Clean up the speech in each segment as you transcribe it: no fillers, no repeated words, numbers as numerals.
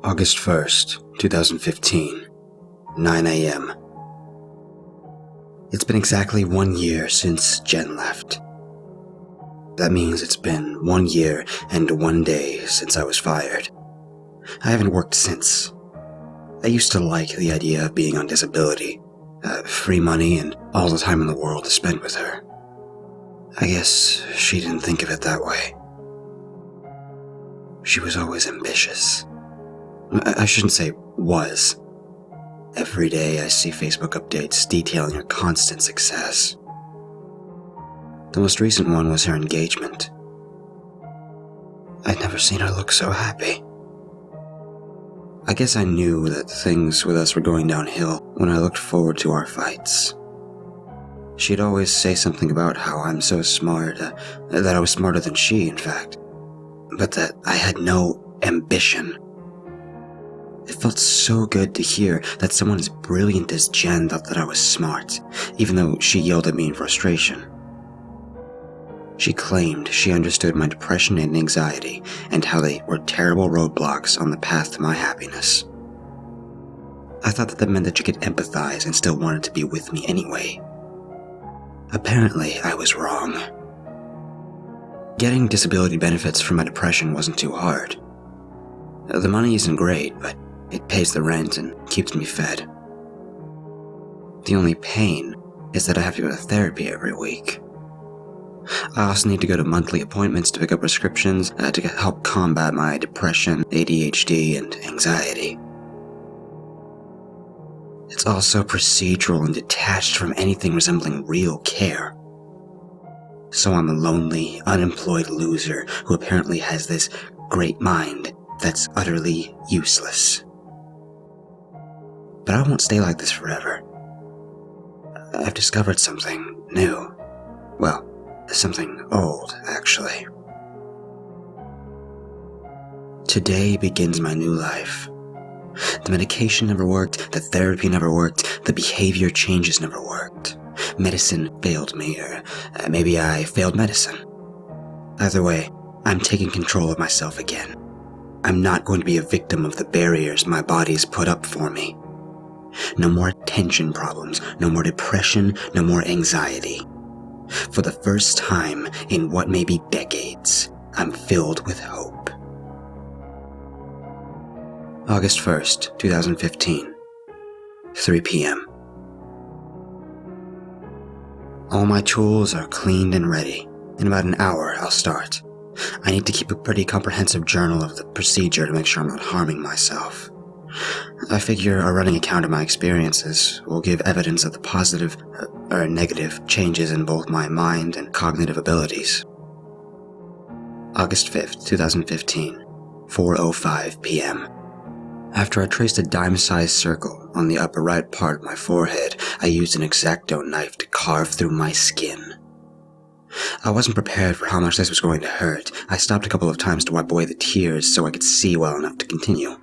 August 1st, 2015, 9 a.m. It's been exactly 1 year since Jen left. That means it's been 1 year and 1 day since I was fired. I haven't worked since. I used to like the idea of being on disability, free money and all the time in the world to spend with her. I guess she didn't think of it that way. She was always ambitious. I shouldn't say was. Every day I see Facebook updates detailing her constant success. The most recent one was her engagement. I'd never seen her look so happy. I guess I knew that things with us were going downhill when I looked forward to our fights. She'd always say something about how I'm so smart, that I was smarter than she, in fact, but that I had no ambition. It felt so good to hear that someone as brilliant as Jen thought that I was smart, even though she yelled at me in frustration. She claimed she understood my depression and anxiety and how they were terrible roadblocks on the path to my happiness. I thought that meant that she could empathize and still wanted to be with me anyway. Apparently, I was wrong. Getting disability benefits for my depression wasn't too hard. The money isn't great, but it pays the rent and keeps me fed. The only pain is that I have to go to therapy every week. I also need to go to monthly appointments to pick up prescriptions to help combat my depression, ADHD, and anxiety. It's also procedural and detached from anything resembling real care. So I'm a lonely, unemployed loser who apparently has this great mind that's utterly useless. But I won't stay like this forever. I've discovered something new. Well, something old, actually. Today begins my new life. The medication never worked, the therapy never worked, the behavior changes never worked. Medicine failed me, or maybe I failed medicine. Either way, I'm taking control of myself again. I'm not going to be a victim of the barriers my body's put up for me. No more attention problems, no more depression, no more anxiety. For the first time in what may be decades, I'm filled with hope. August 1st, 2015, 3 p.m. All my tools are cleaned and ready. In about an hour, I'll start. I need to keep a pretty comprehensive journal of the procedure to make sure I'm not harming myself. I figure a running account of my experiences will give evidence of the positive or negative changes in both my mind and cognitive abilities. August 5th, 2015, 4:05 p.m. After I traced a dime-sized circle on the upper right part of my forehead, I used an X-Acto knife to carve through my skin. I wasn't prepared for how much this was going to hurt. I stopped a couple of times to wipe away the tears so I could see well enough to continue.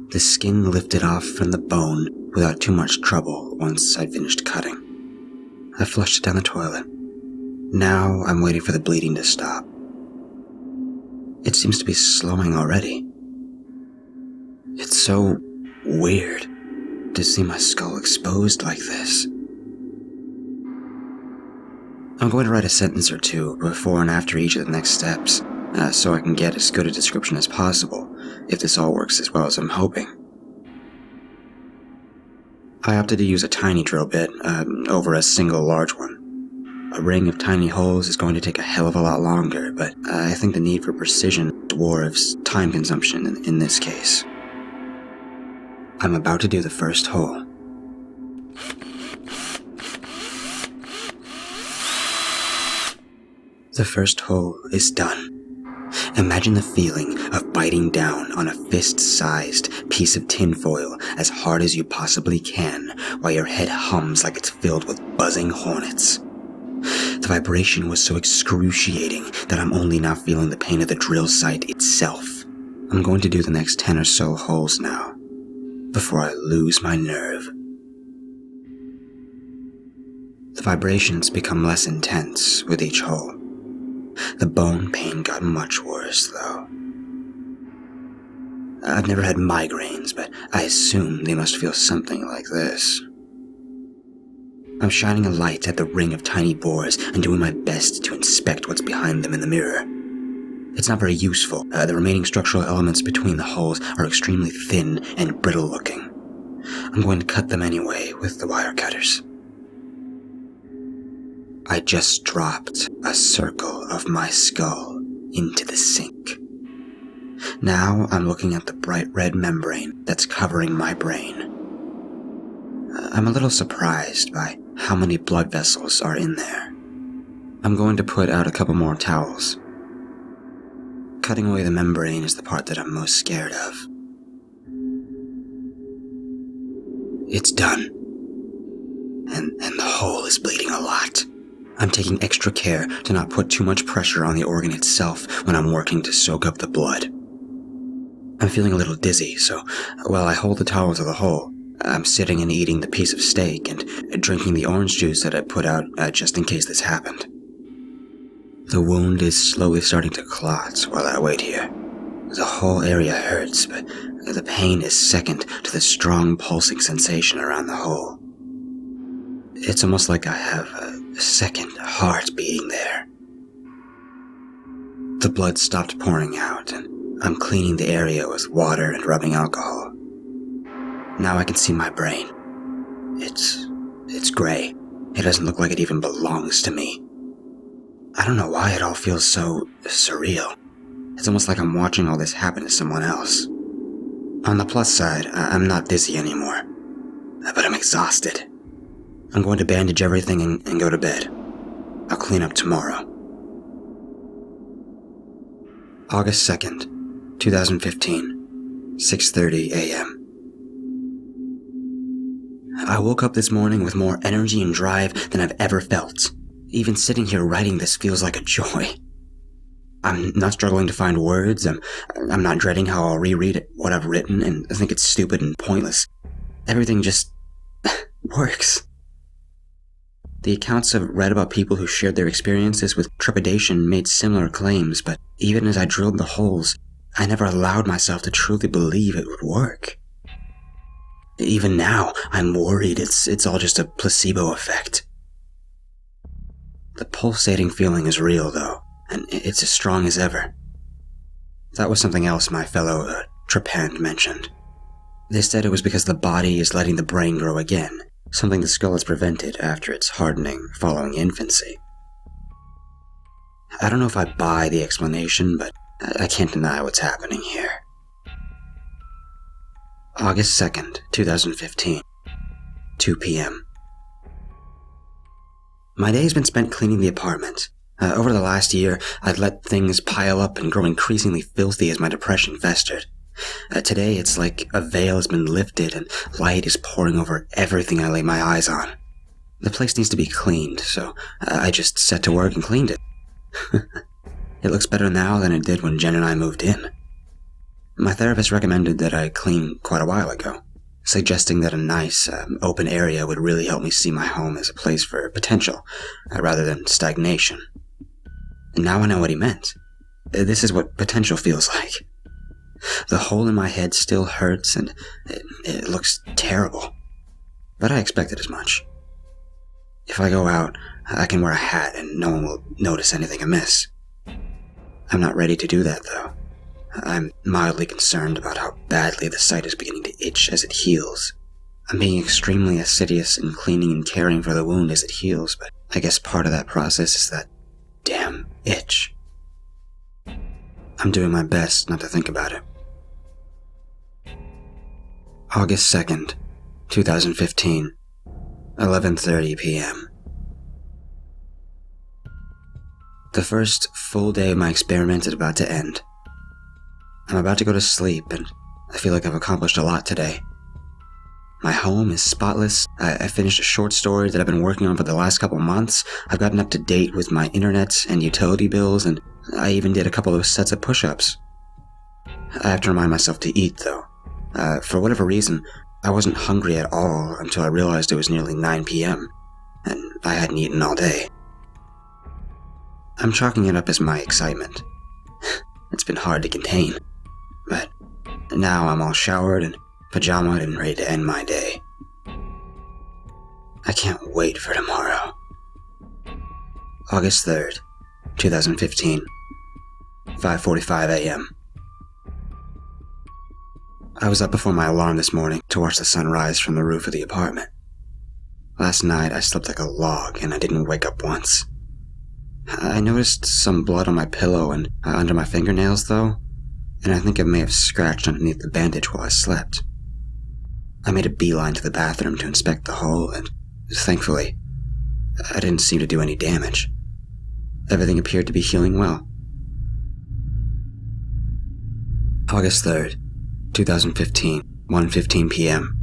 The skin lifted off from the bone without too much trouble once I'd finished cutting. I flushed it down the toilet. Now I'm waiting for the bleeding to stop. It seems to be slowing already. It's so weird to see my skull exposed like this. I'm going to write a sentence or two before and after each of the next steps, so I can get as good a description as possible, if this all works as well as I'm hoping. I opted to use a tiny drill bit over a single large one. A ring of tiny holes is going to take a hell of a lot longer, but I think the need for precision dwarfs time consumption in this case. I'm about to do the first hole. The first hole is done. Imagine the feeling of biting down on a fist-sized piece of tinfoil as hard as you possibly can while your head hums like it's filled with buzzing hornets. The vibration was so excruciating that I'm only now feeling the pain of the drill site itself. I'm going to do the next 10 or so holes now, before I lose my nerve. The vibrations become less intense with each hole. The bone pain got much worse, though. I've never had migraines, but I assume they must feel something like this. I'm shining a light at the ring of tiny boars and doing my best to inspect what's behind them in the mirror. It's not very useful. The remaining structural elements between the holes are extremely thin and brittle looking. I'm going to cut them anyway with the wire cutters. I just dropped a circle of my skull into the sink. Now I'm looking at the bright red membrane that's covering my brain. I'm a little surprised by how many blood vessels are in there. I'm going to put out a couple more towels. Cutting away the membrane is the part that I'm most scared of. It's done. And the hole is bleeding a lot. I'm taking extra care to not put too much pressure on the organ itself when I'm working to soak up the blood. I'm feeling a little dizzy, so while I hold the towel to the hole, I'm sitting and eating the piece of steak and drinking the orange juice that I put out just in case this happened. The wound is slowly starting to clot while I wait here. The whole area hurts, but the pain is second to the strong pulsing sensation around the hole. It's almost like I have a second heart beating there. The blood stopped pouring out, and I'm cleaning the area with water and rubbing alcohol. Now I can see my brain. It's gray. It doesn't look like it even belongs to me. I don't know why it all feels so surreal. It's almost like I'm watching all this happen to someone else. On the plus side, I'm not dizzy anymore. But I'm exhausted. I'm going to bandage everything and go to bed. I'll clean up tomorrow. August 2nd, 2015, 6:30 a.m. I woke up this morning with more energy and drive than I've ever felt. Even sitting here writing this feels like a joy. I'm not struggling to find words. I'm not dreading how I'll reread what I've written and think it's stupid and pointless. Everything just works. The accounts I've read about people who shared their experiences with trepidation made similar claims, but even as I drilled the holes, I never allowed myself to truly believe it would work. Even now, I'm worried it's all just a placebo effect. The pulsating feeling is real, though, and it's as strong as ever. That was something else my fellow trepanned mentioned. They said it was because the body is letting the brain grow again, something the skull has prevented after its hardening following infancy. I don't know if I buy the explanation, but I can't deny what's happening here. August 2nd, 2015, 2 p.m. My day's been spent cleaning the apartment. Over the last year, I'd let things pile up and grow increasingly filthy as my depression festered. Today, it's like a veil has been lifted and light is pouring over everything I lay my eyes on. The place needs to be cleaned, so I just set to work and cleaned it. It looks better now than it did when Jen and I moved in. My therapist recommended that I clean quite a while ago, suggesting that a nice, open area would really help me see my home as a place for potential, rather than stagnation. And now I know what he meant. This is what potential feels like. The hole in my head still hurts and it looks terrible, but I expected as much. If I go out, I can wear a hat and no one will notice anything amiss. I'm not ready to do that, though. I'm mildly concerned about how badly the site is beginning to itch as it heals. I'm being extremely assiduous in cleaning and caring for the wound as it heals, but I guess part of that process is that damn itch. I'm doing my best not to think about it. August 2nd, 2015, 11:30 p.m. The first full day of my experiment is about to end. I'm about to go to sleep, and I feel like I've accomplished a lot today. My home is spotless. I finished a short story that I've been working on for the last couple months. I've gotten up to date with my internet and utility bills, and I even did a couple of sets of push-ups. I have to remind myself to eat, though. For whatever reason, I wasn't hungry at all until I realized it was nearly 9 p.m., and I hadn't eaten all day. I'm chalking it up as my excitement. It's been hard to contain, but Now I'm all showered and pajamaed and ready to end my day. I can't wait for tomorrow. August 3rd, 2015, 5:45 a.m. I was up before my alarm this morning to watch the sun rise from the roof of the apartment. Last night I slept like a log and I didn't wake up once. I noticed some blood on my pillow and under my fingernails though, and I think it may have scratched underneath the bandage while I slept. I made a beeline to the bathroom to inspect the hole, and thankfully, I didn't seem to do any damage. Everything appeared to be healing well. August 3rd, 2015, 1:15 p.m.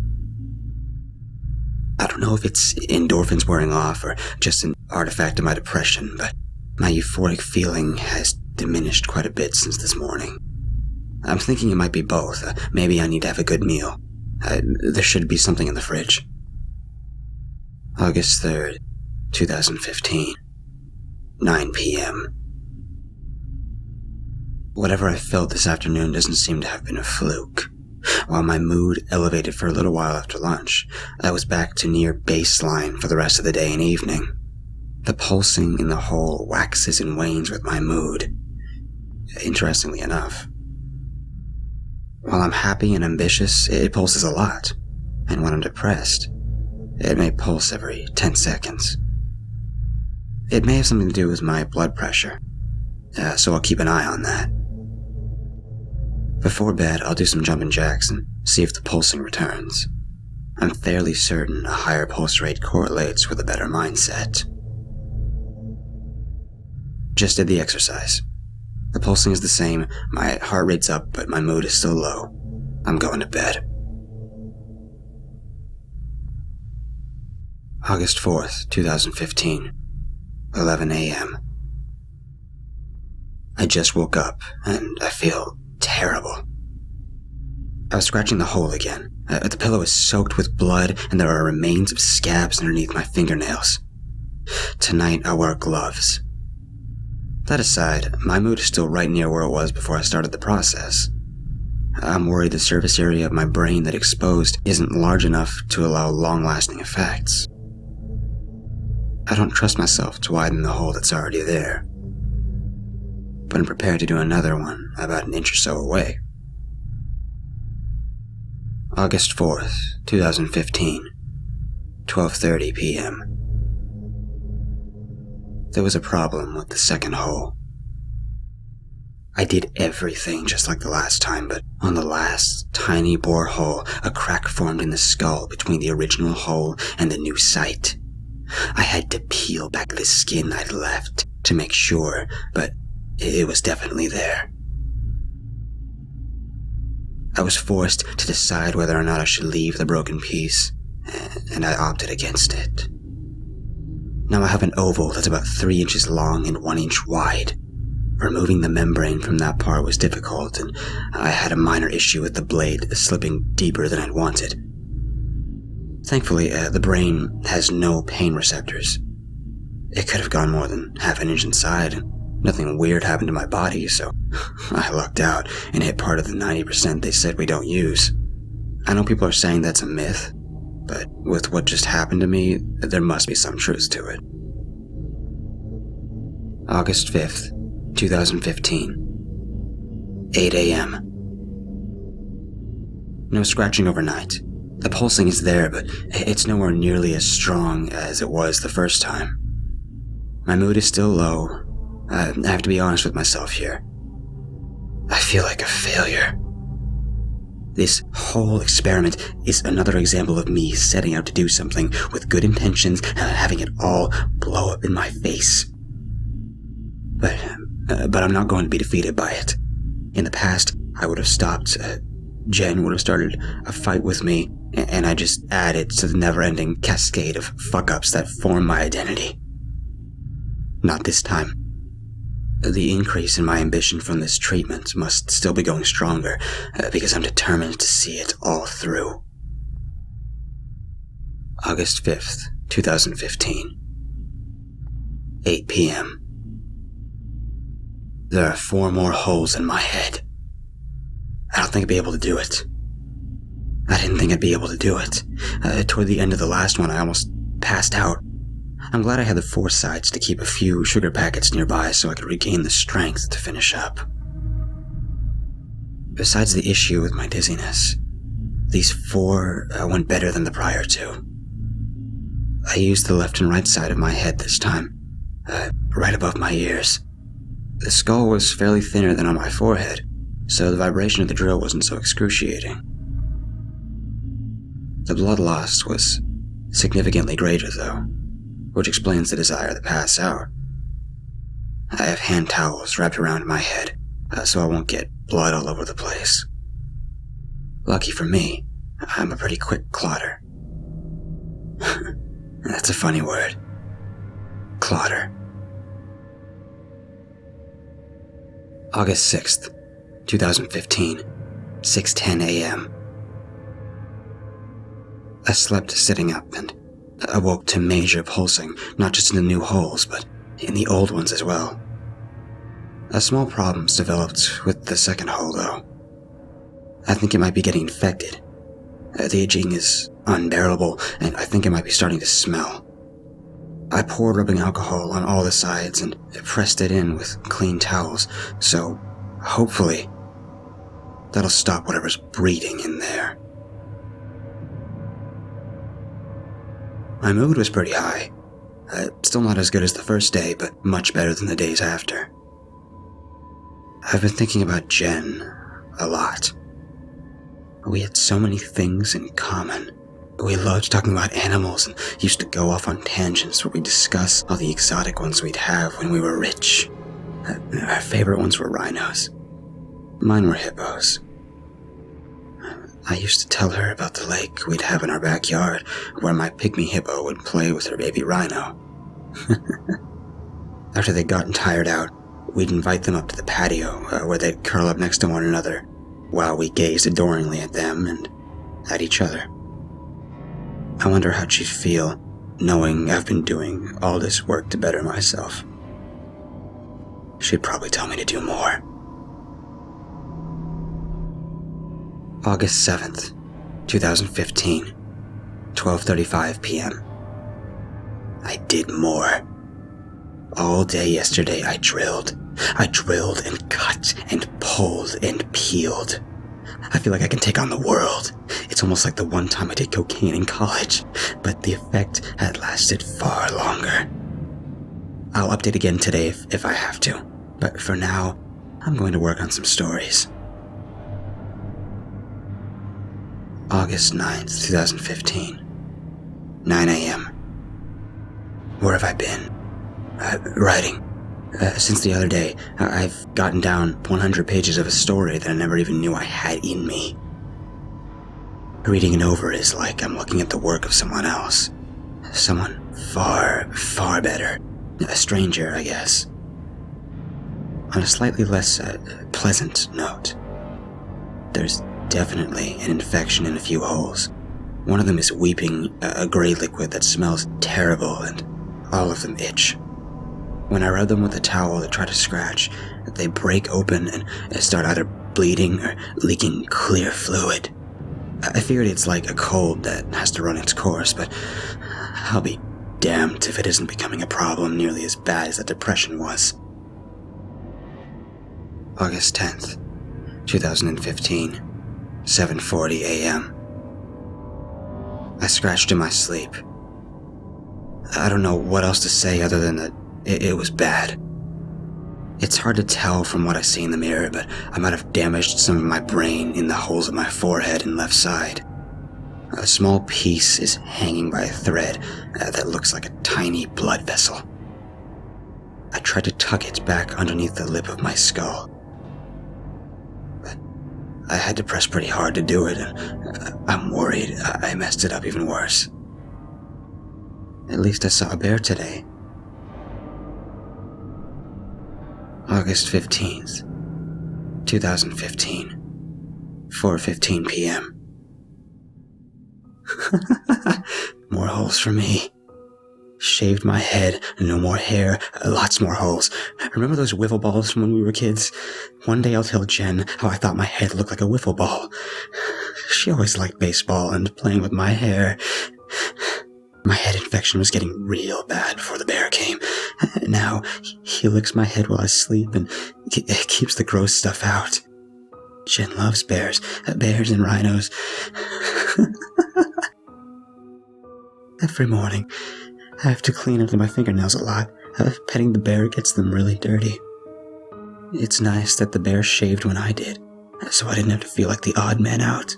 I don't know if it's endorphins wearing off or just an artifact of my depression, but my euphoric feeling has diminished quite a bit since this morning. I'm thinking it might be both. Maybe I need to have a good meal. There should be something in the fridge. August 3rd, 2015, 9 p.m. Whatever I felt this afternoon doesn't seem to have been a fluke. While my mood elevated for a little while after lunch, I was back to near baseline for the rest of the day and evening. The pulsing in the hole waxes and wanes with my mood. Interestingly enough. While I'm happy and ambitious, it pulses a lot. And when I'm depressed, it may pulse every 10 seconds. It may have something to do with my blood pressure, so I'll keep an eye on that. Before bed, I'll do some jumping jacks and see if the pulsing returns. I'm fairly certain a higher pulse rate correlates with a better mindset. Just did the exercise. The pulsing is the same, my heart rate's up, but my mood is still low. I'm going to bed. August 4th, 2015, 11 a.m. I just woke up, and I feel terrible. I was scratching the hole again. The pillow is soaked with blood, and there are remains of scabs underneath my fingernails. Tonight, I'll wear gloves. That aside, my mood is still right near where it was before I started the process. I'm worried the surface area of my brain that exposed isn't large enough to allow long-lasting effects. I don't trust myself to widen the hole that's already there, but I'm prepared to do another one about an inch or so away. August 4th, 2015, 12:30 p.m. There was a problem with the second hole. I did everything just like the last time, but on the last tiny bore hole, a crack formed in the skull between the original hole and the new site. I had to peel back the skin I'd left to make sure, but it was definitely there. I was forced to decide whether or not I should leave the broken piece, and I opted against it. Now I have an oval that's about 3 inches long and 1 inch wide. Removing the membrane from that part was difficult, and I had a minor issue with the blade slipping deeper than I'd wanted. Thankfully, the brain has no pain receptors. It could have gone more than half an inch inside, and nothing weird happened to my body, so I lucked out and hit part of the 90% they said we don't use. I know people are saying that's a myth, but with what just happened to me, there must be some truth to it. August 5th, 2015, 8 a.m. No scratching overnight. The pulsing is there, but it's nowhere nearly as strong as it was the first time. My mood is still low. I have to be honest with myself here. I feel like a failure. This whole experiment is another example of me setting out to do something with good intentions and having it all blow up in my face. But I'm not going to be defeated by it. In the past, I would have stopped. Jen would have started a fight with me, and I just added to the never-ending cascade of fuck-ups that form my identity. Not this time. The increase in my ambition from this treatment must still be going stronger, because I'm determined to see it all through. August 5th, 2015, 8 p.m. There are 4 more holes in my head. I don't think I'd be able to do it. I didn't think I'd be able to do it. Toward the end of the last one, I almost passed out. I'm glad I had the foresight to keep a few sugar packets nearby so I could regain the strength to finish up. Besides the issue with my dizziness, these 4 went better than the prior 2. I used the left and right side of my head this time, right above my ears. The skull was fairly thinner than on my forehead, so the vibration of the drill wasn't so excruciating. The blood loss was significantly greater, though, which explains the desire to pass out. I have hand towels wrapped around my head, so I won't get blood all over the place. Lucky for me, I'm a pretty quick clotter. That's a funny word. Clotter. August 6th, 2015, 6:10 a.m. I slept sitting up and awoke to major pulsing, not just in the new holes, but in the old ones as well. A small problem's developed with the second hole, though. I think it might be getting infected. The itching is unbearable, and I think it might be starting to smell. I poured rubbing alcohol on all the sides and pressed it in with clean towels, so hopefully that'll stop whatever's breeding in there. My mood was pretty high. Still not as good as the first day, but much better than the days after. I've been thinking about Jen a lot. We had so many things in common. We loved talking about animals and used to go off on tangents where we'd discuss all the exotic ones we'd have when we were rich. Our favorite ones were rhinos. Mine were hippos. I used to tell her about the lake we'd have in our backyard where my pygmy hippo would play with her baby rhino. After they'd gotten tired out, we'd invite them up to the patio where they'd curl up next to one another while we gazed adoringly at them and at each other. I wonder how she'd feel knowing I've been doing all this work to better myself. She'd probably tell me to do more. August 7th, 2015, 12:35 p.m. I did more. All day yesterday I drilled. I drilled and cut and pulled and peeled. I feel like I can take on the world. It's almost like the one time I did cocaine in college, but the effect had lasted far longer. I'll update again today if I have to, but for now, I'm going to work on some stories. August 9th, 2015, 9 a.m. Where have I been? Writing. Since the other day, I've gotten down 100 pages of a story that I never even knew I had in me. Reading it over is like I'm looking at the work of someone else. Someone far, far better. A stranger, I guess. On a slightly less pleasant note, there's definitely an infection in a few holes. One of them is weeping a gray liquid that smells terrible, and all of them itch. When I rub them with a towel to try to scratch, they break open and start either bleeding or leaking clear fluid. I figured it's like a cold that has to run its course, but I'll be damned if it isn't becoming a problem nearly as bad as the depression was. August 10th, 2015, 7:40 a.m. I scratched in my sleep. I don't know what else to say other than that it was bad. It's hard to tell from what I see in the mirror, but I might have damaged some of my brain in the holes of my forehead and left side. A small piece is hanging by a thread that looks like a tiny blood vessel. I tried to tuck it back underneath the lip of my skull, but I had to press pretty hard to do it, and I'm worried I messed it up even worse. At least I saw a bear today. August 15th, 2015, 4:15 p.m. More holes for me. shaved my head, no more hair, lots more holes. Remember those wiffle balls from when we were kids? One day I'll tell Jen how I thought my head looked like a wiffle ball. She always liked baseball and playing with my hair. My head infection was getting real bad before the bear came. Now, he licks my head while I sleep and keeps the gross stuff out. Jen loves bears and rhinos. Every morning, I have to clean up my fingernails a lot. Petting the bear gets them really dirty. It's nice that the bear shaved when I did, so I didn't have to feel like the odd man out.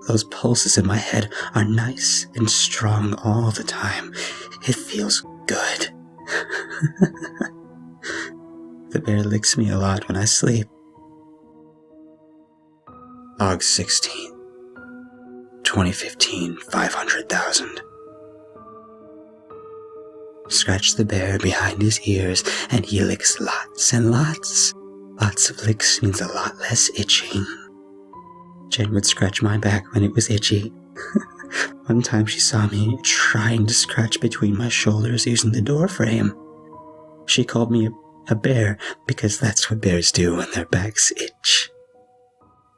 Those pulses in my head are nice and strong all the time. It feels good. The bear licks me a lot when I sleep. August 16, 2015, 500,000. Scratch the bear behind his ears and he licks lots and lots. Lots of licks means a lot less itching. Jen would scratch my back when it was itchy. One time she saw me trying to scratch between my shoulders using the door frame. She called me a bear because that's what bears do when their backs itch.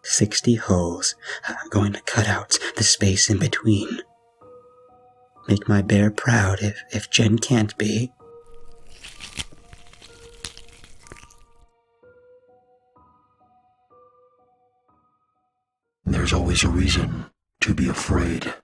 60 holes. I'm going to cut out the space in between. Make my bear proud if Jen can't be. There's always a reason to be afraid.